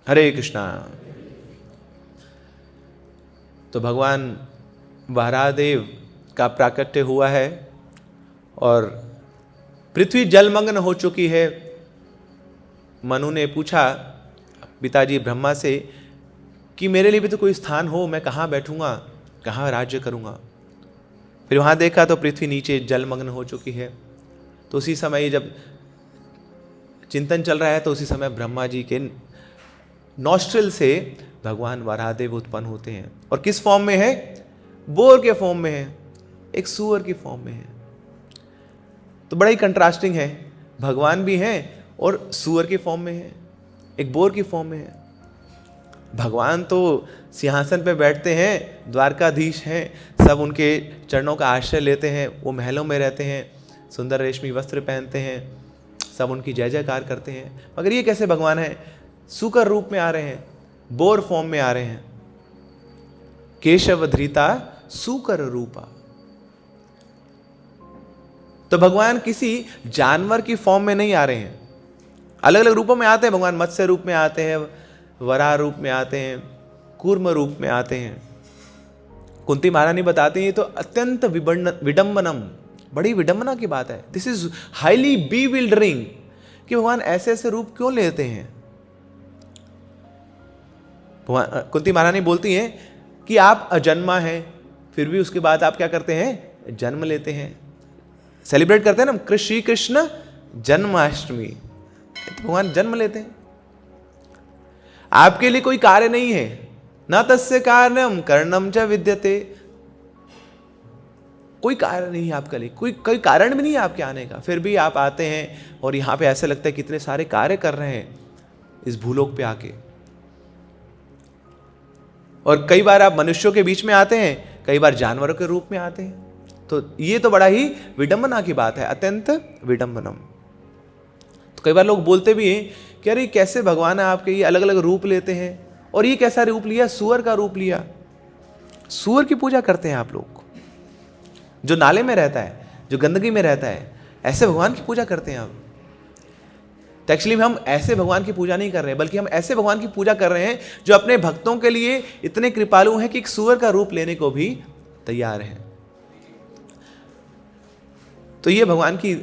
हरे कृष्णा। तो भगवान वराहदेव का प्राकट्य हुआ है और पृथ्वी जलमग्न हो चुकी है। मनु ने पूछा पिताजी ब्रह्मा से कि मेरे लिए भी तो कोई स्थान हो, मैं कहाँ बैठूंगा, कहाँ राज्य करूँगा। फिर वहाँ देखा तो पृथ्वी नीचे जलमग्न हो चुकी है। तो उसी समय जब चिंतन चल रहा है तो उसी समय ब्रह्मा जी के नॉस्ट्रिल से भगवान वराहदेव उत्पन्न होते हैं। और किस फॉर्म में है? बोर के फॉर्म में है, एक सूअर की फॉर्म में है। तो बड़ा ही कंट्रास्टिंग है, भगवान भी हैं और सूअर की फॉर्म में है, एक बोर की फॉर्म में है। भगवान तो सिंहासन पे बैठते हैं, द्वारकाधीश हैं, सब उनके चरणों का आश्रय लेते हैं, वो महलों में रहते हैं, सुंदर रेशमी वस्त्र पहनते हैं, सब उनकी जय जयकार करते हैं। मगर ये कैसे भगवान हैं? सूकर रूप में आ रहे हैं, बोर फॉर्म में आ रहे हैं। केशव धृता सूकर रूपा। तो भगवान किसी जानवर की फॉर्म में नहीं आ रहे हैं, अलग अलग रूपों में आते हैं। भगवान मत्स्य रूप में आते हैं, वराह रूप में आते हैं, कूर्म रूप में आते हैं। कुंती महारानी बताती हैं तो अत्यंत विडंबनम, बड़ी विडंबना की बात है। दिस इज हाईली बीविल्डरिंग कि भगवान ऐसे ऐसे रूप क्यों लेते हैं। कुंती महारानी बोलती हैं कि आप अजन्मा हैं, फिर भी उसके बाद आप क्या करते हैं? जन्म लेते हैं, सेलिब्रेट करते हैं ना श्री कृष्ण जन्माष्टमी। तो भगवान जन्म लेते हैं। आपके लिए कोई कार्य नहीं है, न तस्य कार्यम कर्णम च विद्यते। कोई कार्य नहीं है आपके लिए, कोई कारण भी नहीं है आपके आने का, फिर भी आप आते हैं और यहां पे ऐसे लगता है कितने सारे कार्य कर रहे हैं इस भूलोक पे आके। और कई बार आप मनुष्यों के बीच में आते हैं, कई बार जानवरों के रूप में आते हैं। तो ये तो बड़ा ही विडंबना की बात है, अत्यंत विडंबनम। तो कई बार लोग बोलते भी हैं कि अरे कैसे भगवान है आपके, ये अलग अलग रूप लेते हैं, और ये कैसा रूप लिया? सूअर का रूप लिया। सूअर की पूजा करते हैं आप लोग, जो नाले में रहता है, जो गंदगी में रहता है, ऐसे भगवान की पूजा करते हैं आप। तो एक्चुअली हम ऐसे भगवान की पूजा नहीं कर रहे हैं, बल्कि हम ऐसे भगवान की पूजा कर रहे हैं जो अपने भक्तों के लिए इतने कृपालु हैं कि एक सूअर का रूप लेने को भी तैयार हैं। तो ये भगवान की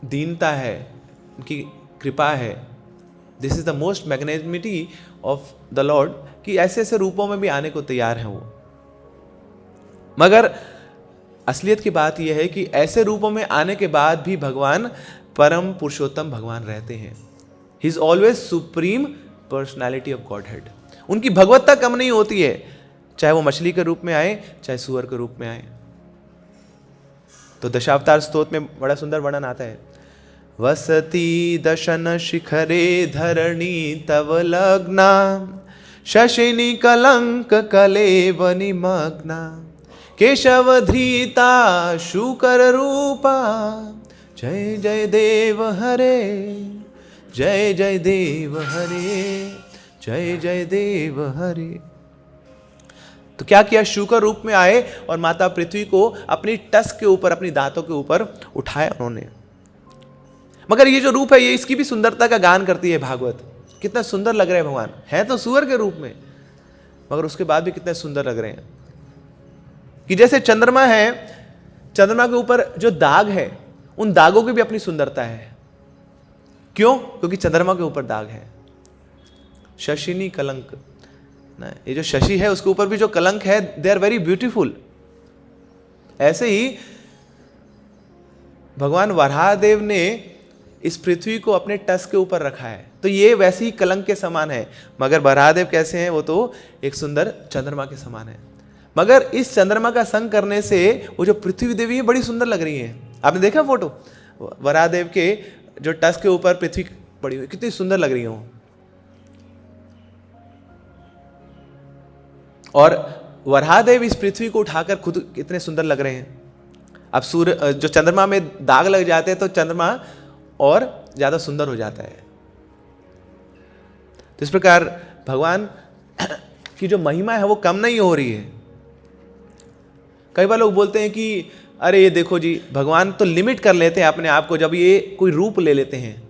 दीनता है, उनकी कृपा है। This is the most magnanimity of the Lord कि ऐसे ऐसे रूपों में भी आने को तैयार हैं वो। मगर असलियत की बात यह है कि ऐसे रूपों में आने के बाद भी भगवान परम पुरुषोत्तम भगवान रहते हैं। He is always supreme personality of God head. उनकी भगवत्ता कम नहीं होती है, चाहे वो मछली के रूप में आए, चाहे सूअर के रूप में आए। तो दशावतार स्तोत्र में बड़ा सुंदर वर्णन आता है। वसती दशन शिखरे धरणी तव लग्ना, शशिनी कलंक कलेव निमग्ना, केशव धृता शुकर रूपा, जय जय देव हरे, जय जय देव हरे, जय जय देव हरे। तो क्या किया? शुकर रूप में आए और माता पृथ्वी को अपनी टस के ऊपर, अपनी दांतों के ऊपर उठाया उन्होंने। मगर ये जो रूप है, ये इसकी भी सुंदरता का गान करती है भागवत। कितना सुंदर लग रहे हैं भगवान, है तो सूअर के रूप में, मगर उसके बाद भी कितने सुंदर लग रहे हैं। कि जैसे चंद्रमा है, चंद्रमा के ऊपर जो दाग है, उन दागों की भी अपनी सुंदरता है। क्यों? क्योंकि चंद्रमा के ऊपर दाग है। शशिनी कलंक ना, ये जो शशि है उसके ऊपर भी जो कलंक है, दे आर वेरी ब्यूटीफुल। ऐसे ही भगवान वराहदेव ने इस पृथ्वी को अपने टस के ऊपर रखा है, तो ये वैसे ही कलंक के समान है। मगर वराहदेव कैसे हैं? वो तो एक सुंदर चंद्रमा के समान है। मगर इस चंद्रमा का संग करने से वो जो पृथ्वी देवी है बड़ी सुंदर लग रही है। आपने देखा फोटो वराहदेव के जो टस के ऊपर पृथ्वी पड़ी हुई, कितनी सुंदर लग रही है वो। और वराहदेव इस पृथ्वी को उठाकर खुद कितने सुंदर लग रहे हैं। अब सूर्य, जो चंद्रमा में दाग लग जाते हैं तो चंद्रमा और ज्यादा सुंदर हो जाता है। तो इस प्रकार भगवान की जो महिमा है वो कम नहीं हो रही है। कई बार लोग बोलते हैं कि अरे ये देखो जी, भगवान तो लिमिट कर लेते हैं अपने आप को जब ये कोई रूप ले लेते हैं,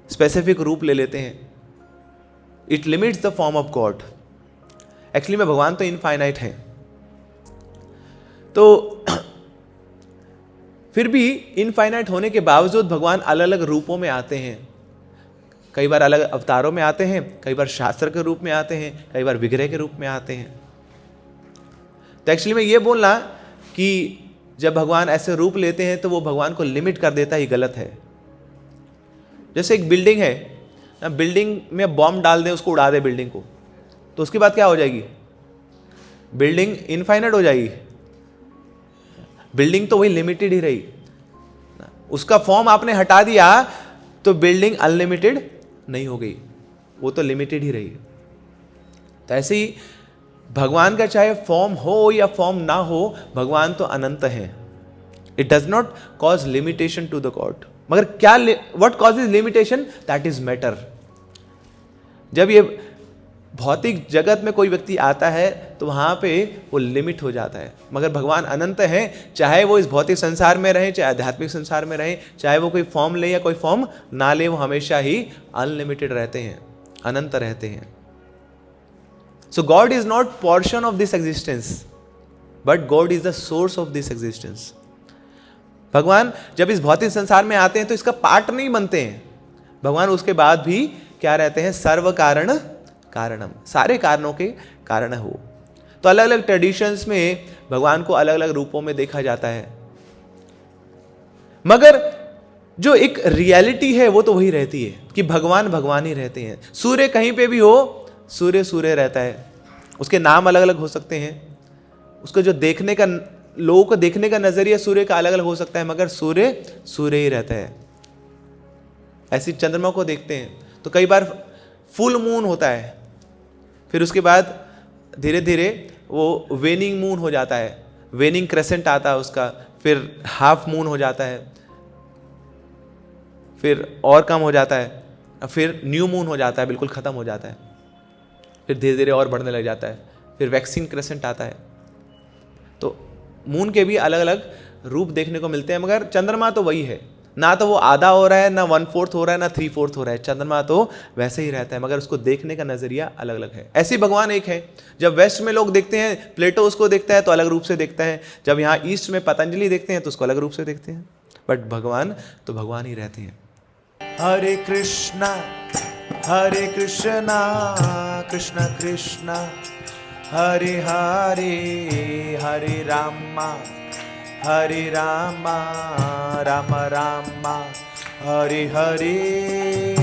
स्पेसिफिक रूप ले लेते हैं। It limits the form of God. Actually में भगवान तो इनफाइनाइट है, तो फिर भी इनफाइनाइट होने के बावजूद भगवान अलग अलग रूपों में आते हैं। कई बार अलग अवतारों में आते हैं, कई बार शास्त्र के रूप में आते हैं, कई बार विग्रह के रूप में आते हैं। तो एक्चुअली में ये बोलना कि जब भगवान ऐसे रूप लेते हैं तो वो भगवान को लिमिट कर देता ही गलत है। जैसे एक बिल्डिंग है, बिल्डिंग में बॉम्ब डाल दें, उसको उड़ा दे बिल्डिंग को, तो उसके बाद क्या हो जाएगी? बिल्डिंग इनफाइनाइट हो जाएगी। बिल्डिंग तो वही लिमिटेड ही रही। उसका फॉर्म आपने हटा दिया तो बिल्डिंग अनलिमिटेड नहीं हो गई, वो तो लिमिटेड ही रही। तो ऐसे ही भगवान का चाहे फॉर्म हो या फॉर्म ना हो, भगवान तो अनंत है। It does not cause limitation to the God. मगर क्या what causes limitation? That is matter. जब ये भौतिक जगत में कोई व्यक्ति आता है तो वहां पे वो लिमिट हो जाता है। मगर भगवान अनंत है, चाहे वो इस भौतिक संसार में रहे, चाहे आध्यात्मिक संसार में रहे, चाहे वो कोई फॉर्म ले या कोई फॉर्म ना ले, वो हमेशा ही अनलिमिटेड रहते हैं, अनंत रहते हैं। So God is not portion of this existence, but God is the source of this existence. भगवान जब इस भौतिक संसार में आते हैं तो इसका पार्ट नहीं बनते हैं। भगवान उसके बाद भी क्या रहते हैं? सर्व कारण कारणम, सारे कारणों के कारण हो। तो अलग अलग ट्रेडिशंस में भगवान को अलग अलग रूपों में देखा जाता है, मगर जो एक रियलिटी है वो तो वही रहती है कि भगवान भगवान ही रहते हैं। सूर्य कहीं पे भी हो, सूर्य सूर्य रहता है। उसके नाम अलग अलग हो सकते हैं, उसको जो देखने का, लोगों को देखने का नजरिया सूर्य का अलग अलग हो सकता है, मगर सूर्य सूर्य ही रहता है। ऐसी चंद्रमा को देखते हैं तो कई बार फुल मून होता है, फिर उसके बाद धीरे धीरे वो वेनिंग मून हो जाता है, वेनिंग क्रेसेंट आता है उसका, फिर हाफ मून हो जाता है, फिर और कम हो जाता है, फिर न्यू मून हो जाता है, बिल्कुल खत्म हो जाता है, फिर धीरे धीरे और बढ़ने लग जाता है, फिर वैक्सिंग क्रेसेंट आता है। तो मून के भी अलग अलग रूप देखने को मिलते हैं, मगर चंद्रमा तो वही है। ना तो वो आधा हो रहा है, ना 1/4 हो रहा है, ना 3/4 हो रहा है। चंद्रमा तो वैसे ही रहता है, मगर उसको देखने का नजरिया अलग अलग है। ऐसे भगवान एक है। जब वेस्ट में लोग देखते हैं, प्लेटो उसको देखता है तो अलग रूप से देखता है। जब यहाँ ईस्ट में पतंजलि देखते हैं तो उसको अलग रूप से देखते हैं। बट भगवान तो भगवान ही रहते हैं। हरे कृष्णा कृष्ण कृष्णा हरे हरे, हरे रामा राम राम, हरे हरे।